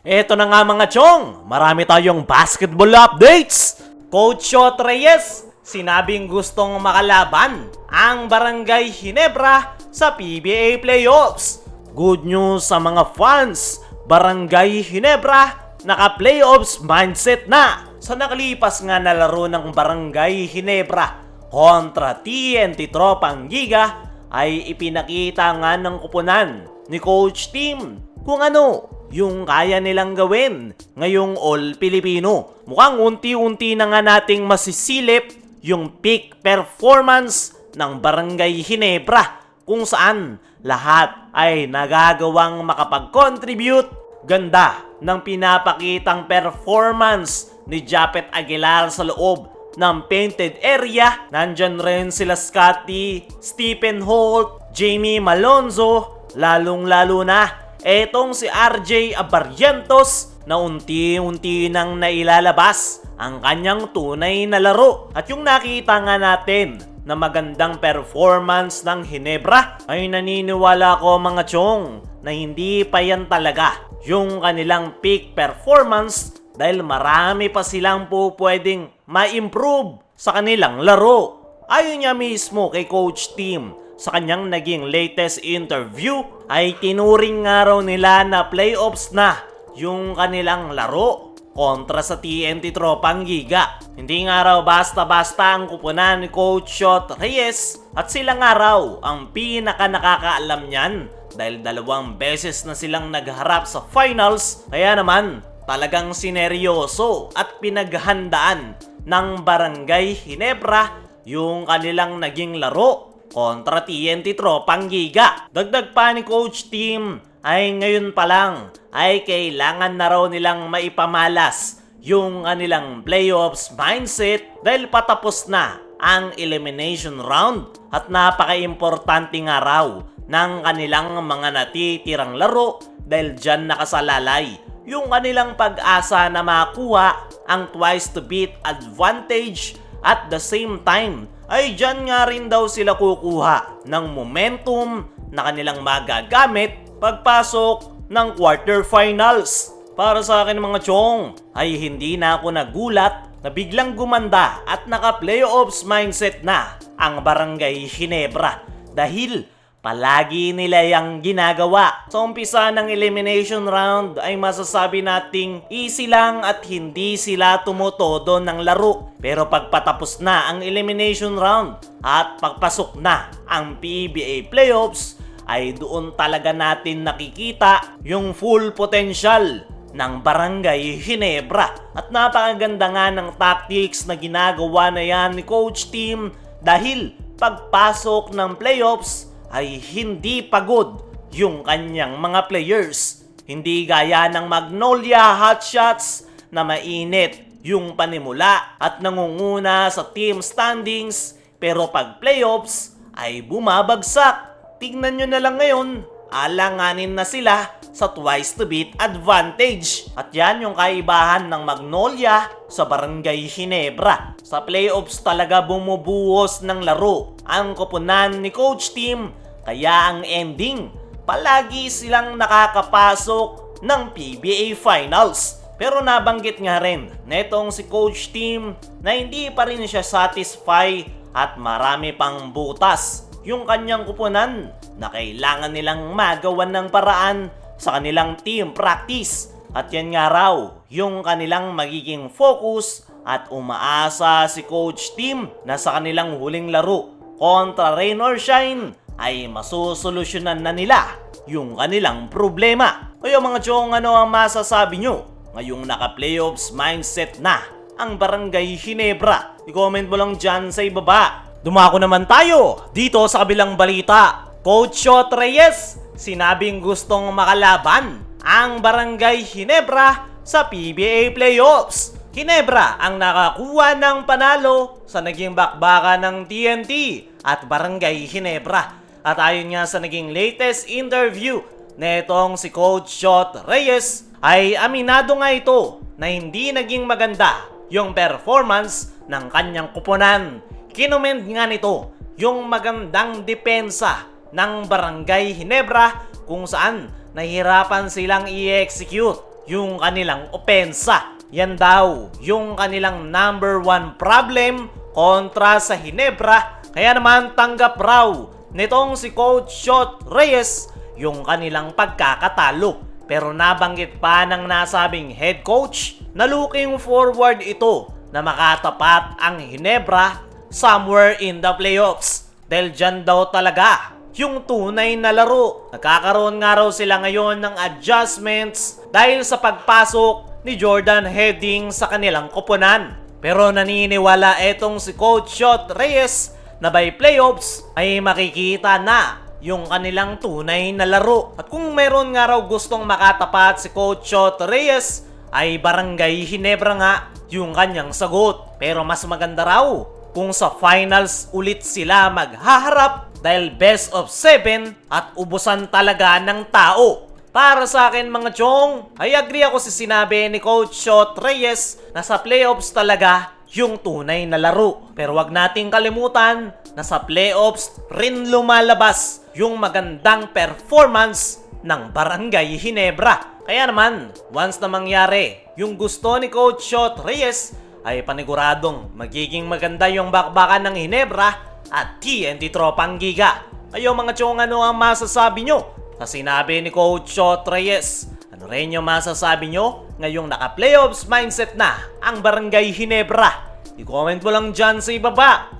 Eto na nga mga chong, marami tayong basketball updates. Coach Shot Reyes, sinabing gustong makalaban ang Barangay Ginebra sa PBA Playoffs. Good news sa mga fans, Barangay Ginebra naka-playoffs mindset na sa nakalipas nga na laro ng Barangay Ginebra kontra TNT Tropang Giga ay ipinakita nga ng kupunan ni Coach Tim kung ano yung kaya nilang gawin ngayong All-Filipino. Mukhang unti-unti na nga nating masisilip yung peak performance ng Barangay Ginebra kung saan lahat ay nagagawang makapag-contribute. Ganda ng pinapakitang performance ni Japet Aguilar sa loob ng painted area. Nandyan rin sila Scotty, Stephen Holt, Jamie Malonzo, lalong-lalo na etong si RJ Abarrientos na unti-unti nang nailalabas ang kanyang tunay na laro. At yung nakita nga natin na magandang performance ng Ginebra ay naniniwala ko mga chong na hindi pa yan talaga yung kanilang peak performance dahil marami pa silang po pwedeng ma-improve sa kanilang laro. Ayon niya mismo kay Coach Tim sa kanyang naging latest interview ay tinuring nga raw nila na playoffs na yung kanilang laro kontra sa TNT Tropang Giga. Hindi nga raw basta-basta ang kupunan ni Coach Shot Reyes at sila nga raw ang pinaka nakakaalam niyan dahil 2 beses na silang nagharap sa finals. Kaya naman talagang sineryoso at pinaghandaan ng Barangay Ginebra yung kanilang naging laro kontra TNT Tropang Giga. Dagdag pa ni Coach Tim ay ngayon pa lang ay kailangan na raw nilang maipamalas yung kanilang playoffs mindset dahil patapos na ang elimination round at napaka-importante nga raw ng kanilang mga natitirang laro dahil dyan nakasalalay yung kanilang pag-asa na makuha ang twice to beat advantage. At the same time ay dyan nga rin daw sila kukuha ng momentum na kanilang magagamit pagpasok ng quarterfinals. Para sa akin mga chong ay hindi na ako nagulat na biglang gumanda at naka-playoffs mindset na ang Barangay Ginebra dahil palagi nila yung ginagawa. Sa umpisa ng elimination round ay masasabi nating easy lang at hindi sila tumutodo ng laro. Pero pagpatapos na ang elimination round at pagpasok na ang PBA playoffs ay doon talaga natin nakikita yung full potential ng Barangay Ginebra. At napakaganda nga ng tactics na ginagawa na yan ni Coach Tim dahil pagpasok ng playoffs ay hindi pagod yung kanyang mga players. Hindi gaya ng Magnolia Hotshots na mainit yung panimula at nangunguna sa team standings pero pag playoffs ay bumabagsak. Tignan nyo na lang ngayon, alanganin na sila sa twice to beat advantage. At yan yung kaibahan ng Magnolia sa Barangay Ginebra. Sa playoffs talaga bumubuhos ng laro ang koponan ni Coach Tim, kaya ang ending, palagi silang nakakapasok ng PBA Finals. Pero nabanggit nga rin netong si Coach Tim na hindi pa rin siya satisfy at marami pang butas yung kanyang kupunan na kailangan nilang magawan ng paraan sa kanilang team practice. At yan nga raw yung kanilang magiging focus at umaasa si Coach Tim na sa kanilang huling laro kontra Rain or Shine ay masusolusyonan na nila yung kanilang problema. Kaya mga chong, ano ang masasabi nyo ngayong naka-playoffs mindset na ang Barangay Ginebra? I-comment mo lang dyan sa ibaba. Dumako naman tayo dito sa kabilang balita. Coach Shot Reyes, sinabing gustong makalaban ang Barangay Ginebra sa PBA Playoffs. Ginebra ang nakakuha ng panalo sa naging bakbakan ng TNT at Barangay Ginebra. At ayon nga sa naging latest interview netong si Coach Shot Reyes ay aminado nga ito na hindi naging maganda yung performance ng kanyang kupunan. Kinumend nga nito yung magandang depensa ng Barangay Ginebra kung saan nahihirapan silang i-execute yung kanilang opensa. Yan daw yung kanilang number 1 problem kontra sa Ginebra. Kaya naman tanggap raw nitong si Coach Shot Reyes yung kanilang pagkakatalo. Pero nabanggit pa ng nasabing head coach na looking forward ito na makatapat ang Ginebra somewhere in the playoffs. Dahil dyan daw talaga yung tunay na laro. Nagkakaroon nga raw sila ngayon ng adjustments dahil sa pagpasok ni Jordan Heading sa kanilang koponan. Pero naniniwala etong si Coach Shot Reyes na by playoffs ay makikita na yung kanilang tunay na laro. At kung meron nga raw gustong makatapat si Coach Shot Reyes ay Barangay Ginebra nga yung kanyang sagot. Pero mas maganda raw kung sa finals ulit sila maghaharap dahil best of 7 at ubusan talaga ng tao. Para sa akin mga chong, ay agree ako sa sinabi ni Coach Shot Reyes na sa playoffs talaga yung tunay na laro. Pero wag nating kalimutan na sa playoffs rin lumalabas yung magandang performance ng Barangay Ginebra. Kaya naman, once na mangyari yung gusto ni Coach Shot Reyes, ay paniguradong magiging maganda yung bakbakan ng Ginebra at TNT Tropang Giga. Ayo mga chong, ano ang masasabi nyo sa sinabi ni Coach Shot Reyes? Ano rin yung masasabi nyo ngayong naka-playoffs mindset na ang Barangay Ginebra? I-comment mo lang dyan sa ibaba.